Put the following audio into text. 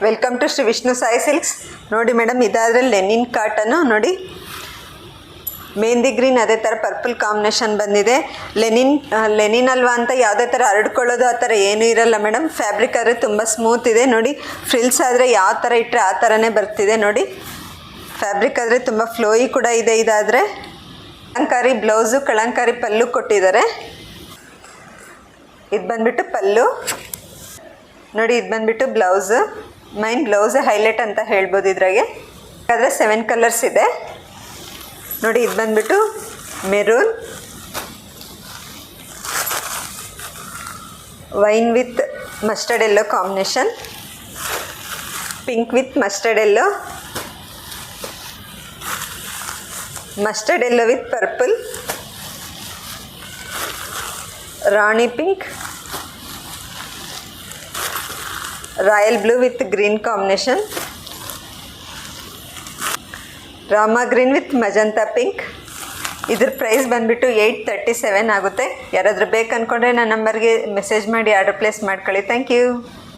Welcome to Shri Vishnu Sai Silks. ನೋಡಿ madam, ಇದಾದರೆ linen cotton. ನೋಡಿ, ಮೆಹಂದಿ ಗ್ರೀನ್ ಅದೇ ಥರ ಪರ್ಪಲ್ ಕಾಂಬಿನೇಷನ್ ಬಂದಿದೆ. ಲೆನಿನ್ ಅಲ್ವಾ ಅಂತ ಯಾವುದೇ ಥರ ಹರಡ್ಕೊಳ್ಳೋದು ಆ ಥರ ಏನೂ ಇರಲ್ಲ ಮೇಡಮ್. ಫ್ಯಾಬ್ರಿಕ್ ಆದರೆ ತುಂಬ ಸ್ಮೂತ್ ಇದೆ. ನೋಡಿ, ಫ್ರಿಲ್ಸ್ ಆದರೆ ಯಾವ ಥರ ಇಟ್ಟರೆ ಆ ಥರನೇ ಬರ್ತಿದೆ. ನೋಡಿ, ಫ್ಯಾಬ್ರಿಕ್ ಆದರೆ ತುಂಬ ಫ್ಲೋಯಿ ಕೂಡ ಇದೆ. ಇದಾದರೆ ಕಳಂಕಾರಿ ಬ್ಲೌಸು, ಕಳಂಕಾರಿ ಪಲ್ಲು ಕೊಟ್ಟಿದ್ದಾರೆ. ಇದು ಬಂದುಬಿಟ್ಟು ಪಲ್ಲು. ನೋಡಿ, ಇದು ಬಂದುಬಿಟ್ಟು ಬ್ಲೌಸು. ಮೈನ್ ಬ್ಲೌಸ್ ಹೈಲೈಟ್ ಅಂತ ಹೇಳ್ಬೋದು. ಇದ್ರಾಗೆ ಆದರೆ 7 ಕಲರ್ಸ್ ಇದೆ. ನೋಡಿ, ಇದು ಬಂದುಬಿಟ್ಟು maroon, wine with mustard yellow combination, pink with mustard yellow, mustard yellow with purple, Rani pink, royal blue with green combination, Rama green with magenta pink. ಇದ್ರ ಪ್ರೈಸ್ ಬಂದುಬಿಟ್ಟು 837 ಆಗುತ್ತೆ. ಯಾರಾದರೂ ಬೇಕು ಅಂದ್ಕೊಂಡ್ರೆ ನನ್ನ ನಂಬರ್ಗೆ ಮೆಸೇಜ್ ಮಾಡಿ ಆರ್ಡರ್ ಪ್ಲೇಸ್ ಮಾಡ್ಕೊಳ್ಳಿ. Thank you.